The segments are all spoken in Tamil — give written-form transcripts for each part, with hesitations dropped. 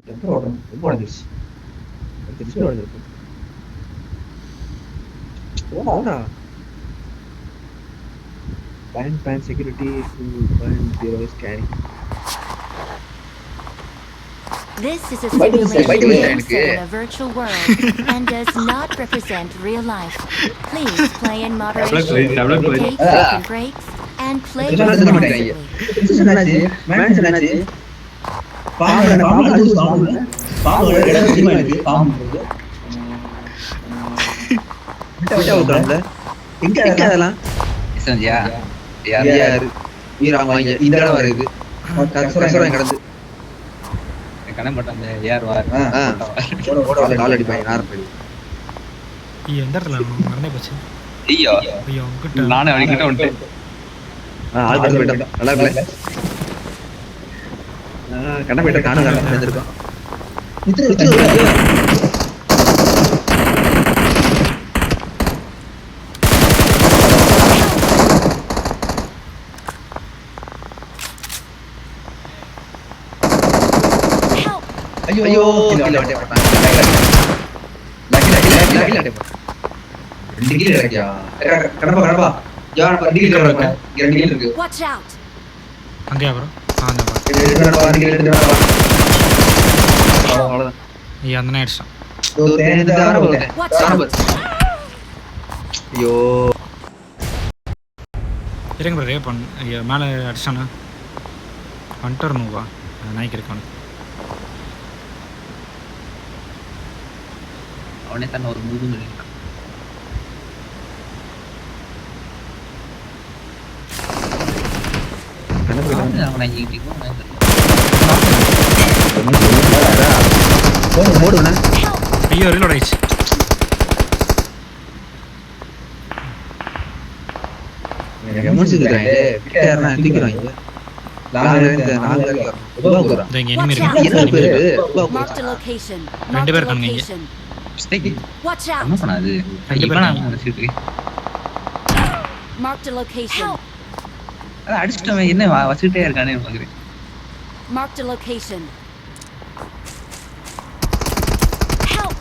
டெம்பர் ரொம்ப உடஞ்சிருச்சு. டிஸ்பிளே உடஞ்சிருக்கு. ஓடா pan security 2.0 is carrying. This is a simulation game set in a virtual world and does not represent real life. Please play in moderation, take frequent breaks, and play responsibly. நானே அவன்கிட்ட வந்துட்டேன். ஐயோ Watch out! அங்கேயா ப்ரோ? அந்த அடிச்சான். ஐயோ இருங்க ப்ரோ, ரேப் பண்ண மேலே அடிச்சானா வந்துட்டுறணுவா நாய்க்கு இருக்கானு. அவனே தன்னை ஒரு மூணு ஐயோ ரீலோட் ஆயிடுச்சு. ரெண்டு பேர் இருக்காங்க இங்க. Watch out! என்ன பண்ணாது? Marked a location. அடிச்சுட்டவன் என்ன வச்சுட்டே இருக்கானே பாக்குறேன். Marked a location. Help!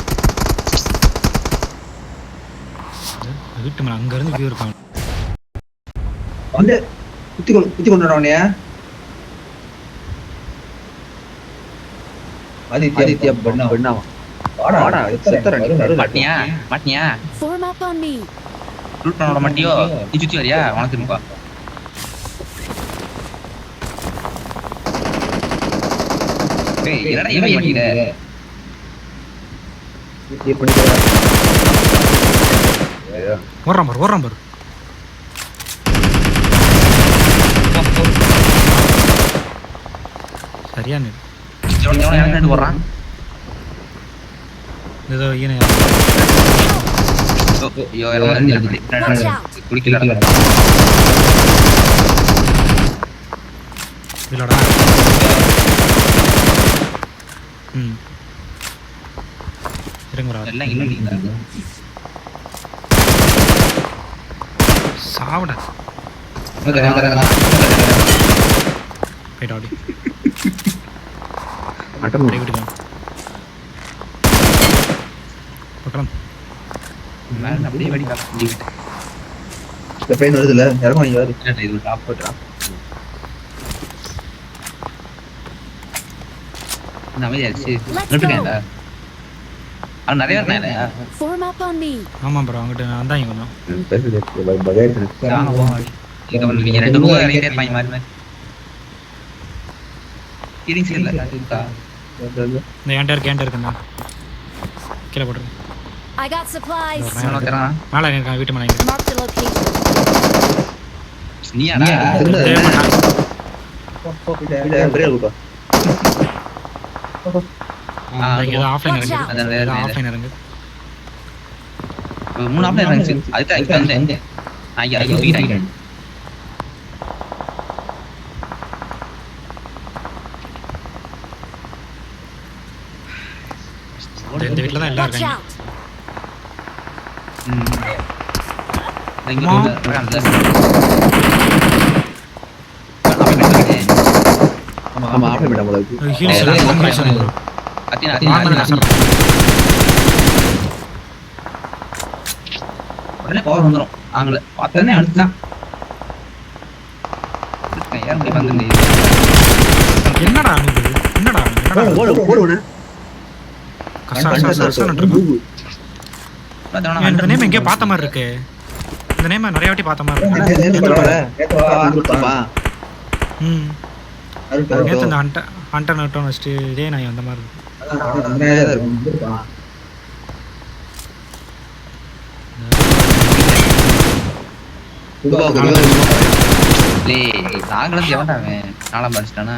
வீட்டு மேல அங்க இருந்து வியூ இருக்கான். வந்து குத்தி கொண்டுறவனே ஆதித்யா பண்ணாவா வாடா மாட்டியா Form up on me. Route பண்ண மாட்டியோ? நீ சுத்தி வரியா? உனக்கு இருப்பா. டேய் என்னடா ஏன் பண்ணிட்ட? ஓடுறான் பாரு. சரியான எனக்கு ஓடுறான். ஏதோ ஈன குடிக்கல இல்லடா. இருங்கடா எல்லாம் இல்ல சாவடா போய்டா அப்படி விட்டுக்கலாம். அப்படியே வெடி வருதுல இறங்க இது டாப் போட்டுறான். நிறைய Form up on me. ஆமா ப்ரோ, அங்கிட்ட நான் தான் கொஞ்சம் நீங்க ரெண்டு மூணு இறங்கிட்டே இருப்பாங்க மாதிரி மாதிரி. இந்த கேண்டர் இருக்குண்ணா கீழே போட்டுருங்க. I got supplies. மேலே இருக்கான் வீட்டு மேலே. Marked a location. ஆஃப்லைன் இறங்கு. மூணு ஆஃப்லைன் இருந்துச்சு. அதுக்கு வந்தேன். இந்த வீட்டில் தான் எல்லாம் Watch இருக்காங்க. out! ஆமா ஆஃப் பண்ணிட்டேன் போல இருக்கு. ஹீல்ஸ் எல்லாம் உடனே பவர் வந்துடும் ஆங்கள பார்த்தனே அடுத்துதான் என்னடா அனுபு என்னடா இந்த நேம் எங்கேயோ பார்த்த மாதிரி இருக்கு. இந்த நேம் நிறைய வாட்டி பார்த்த மாதிரி இருக்கு. நேற்று இந்த ஹண்டர் நட்டோன்னு வச்சுட்டு இதே நான் அந்த மாதிரி இருக்கு. நாங்களும் எவன்டாவே நாலாம் படிச்சிட்டானா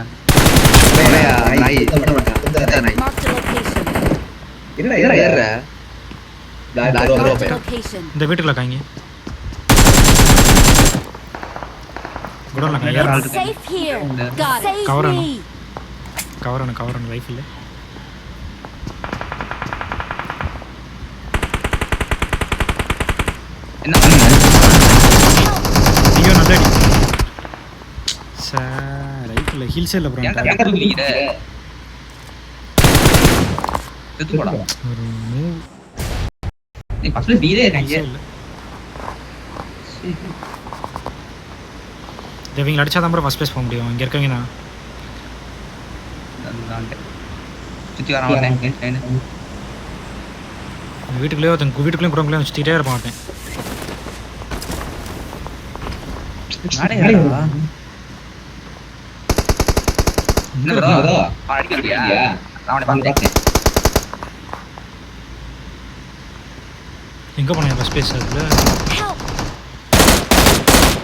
இந்த வீட்டுக்குள்ள காங்க கவரான லைஃப் இல்லை. என்ன பண்ணுங்க ஐயோ நல்லடி சார் ரைட்ல ஹில்ஸ் இல்ல ப்ரோ ஒரு மூவ் நீ பஸ்ல வீரே இருக்காங்க இவங்க அடிச்சா தான் ப்ரோ ஃபர்ஸ்ட் பிளேஸ் போக முடியும். இங்க இருக்கவங்க நான் சுத்தி வரான் வீட்டுக்குள்ளேயே வீட்டுக்குள்ளேயும் குடங்குள்ளேயும் சுற்றிட்டே இருக்க மாட்டேன். எங்க போனேன் ஃபர்ஸ்ட் பிளேஸ் அதுல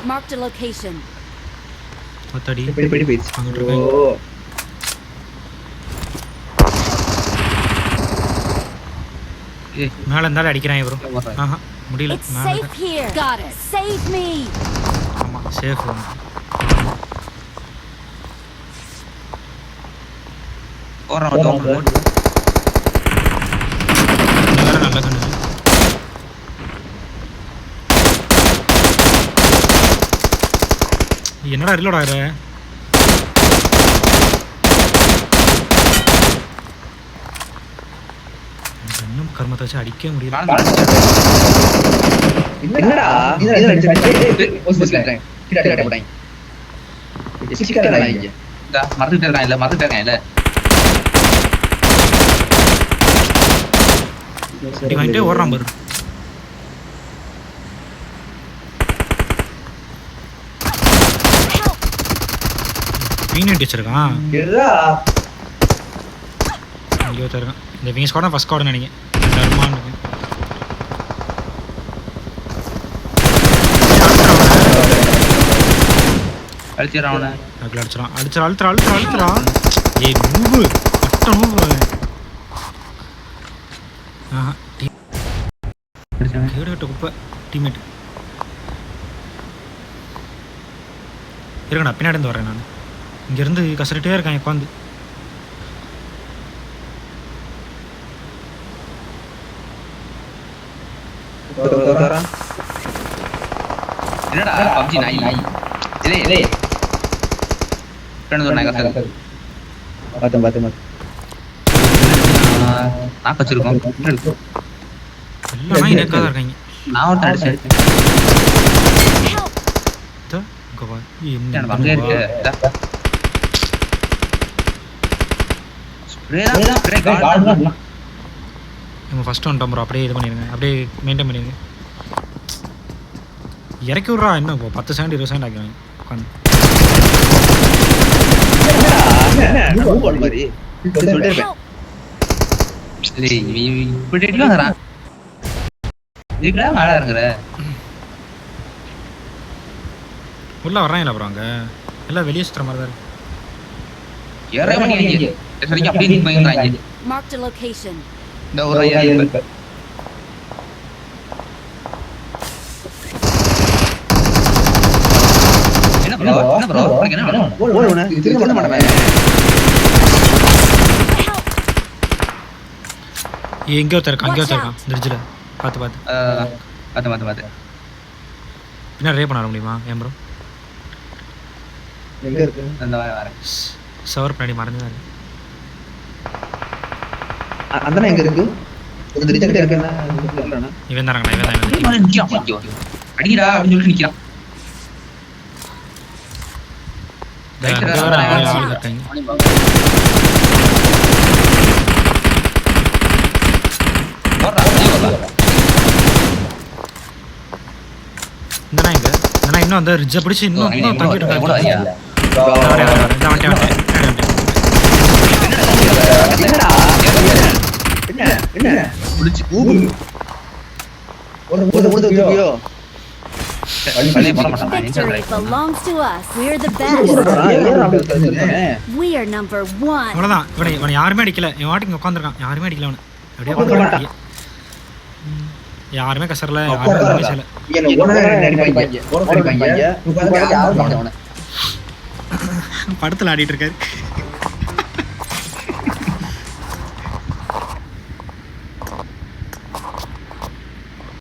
Marked a location. அத்தடி பெடி பேஜ் அங்க இருக்கேன். மேல இருந்தாலும் அடிக்கிறான் ப்ரோ. ஆஹா முடியல. It's safe here. Got it. Save me. ஆமா சேஃப். ஓரமா தோங்க. நல்ல கண்ணு. என்னடா ரிலோட் ஆகுற? இன்னும் கர்மத்தை வச்சு அடிக்க முடியல. என்னடா இதெல்லாம் அடிச்சு போஸ்ட்ல கிட்ட போடாங்க. சிக்கடா இங்க. மறந்துட்டே இருக்கான் இல்ல. அடி வாங்கிட்டே ஓடுறான் பாரு. பீனட் வச்சிருக்கான். ஐயோ தருக்கான். இந்த விங் ஸ்குவாட் ஃபர்ஸ்ட் ஸ்குவாட் நினைக்கிறேன். தர்மான் இருக்கு. அடிச்சிரா அவன. அடிச்சிரா. ஏய் மூவ். அட்ட மூவ். ஆஹா. கேடுகட்ட குப்பை டீம்மேட். இருக்கடா பின்னாடி இருந்து வரேன் நான். இங்க இருந்து கசரிட்டே இருக்கான் உட்காந்து. என்னடா பப்ஜி நாய் இல்ல ஃப்ரெண்ட் சொன்னாங்க சார் பாத்து நான் வச்சிருக்கோம் எல்லாம் நாய் நேக்கா தான் இருக்காங்க. நான் ஒரு அடிச்சேன் இங்க வா. என்ன பங்க இருக்கு ஸ்ப்ரே கார்டு நம்ம ஃபர்ஸ்ட் ஒன் ப்ரோ அப்படியே இது பண்ணிடுங்க. அப்படியே மெயின்டைன் பண்ணிடுங்க. இறக்கி விட்றா. இன்னும் 10 செகண்ட் 20 செகண்ட் ஆக்கிடுவாங்க உட்காந்து. உள்ள வர்றாங்களா ப்ரோ? அங்கே எல்லாம் வெளியே சுற்றுற மாதிரி தான் இருக்கு. Marked a location. இந்த ஒரு ஐயா இருக்கு. என்ன ப்ரோ என்ன ஓடுன திரும்ப பண்ண மாட்டேன். எங்கே ஒருத்தருக்கான் பிரிட்ஜில் பார்த்து என்ன ரே பண்ண முடியுமா? ஏன் ப்ரோ எங்க இருக்கு அந்த வரேன் சவர் பின்னாடி மறந்து தான் இருக்கு. அந்த எங்க இருக்கு இந்த ரிஜெக்ட் இருக்கேன்னா இவன் தானங்கண்ணா இவன் தான் இதே மாதிரி நிக்கிறான் ஐயோ. அடிடா அப்படின்னு சொல்லிட்டு நிக்கிறான். அங்கே வர ஆள் இருக்காங்க. இந்தண்ணா இங்க இந்தண்ணா இன்னும் அந்த ரிட்ஜை பிடிச்சி இன்னும் தங்கிட்டு இருக்காங்க. Victory belongs to us. We're the best. We are number 1. அவ்வளோதான். இவனை யாருமே அடிக்கல. இவன் வாட்டுக்கு இங்கே உட்காந்துருக்கான். யாருமே அடிக்கல அவனை. அப்படியே உட்காந்து யாருமே கசரல, யாருமே செய்யல. படத்தில் ஆடிட்டு இருக்காரு.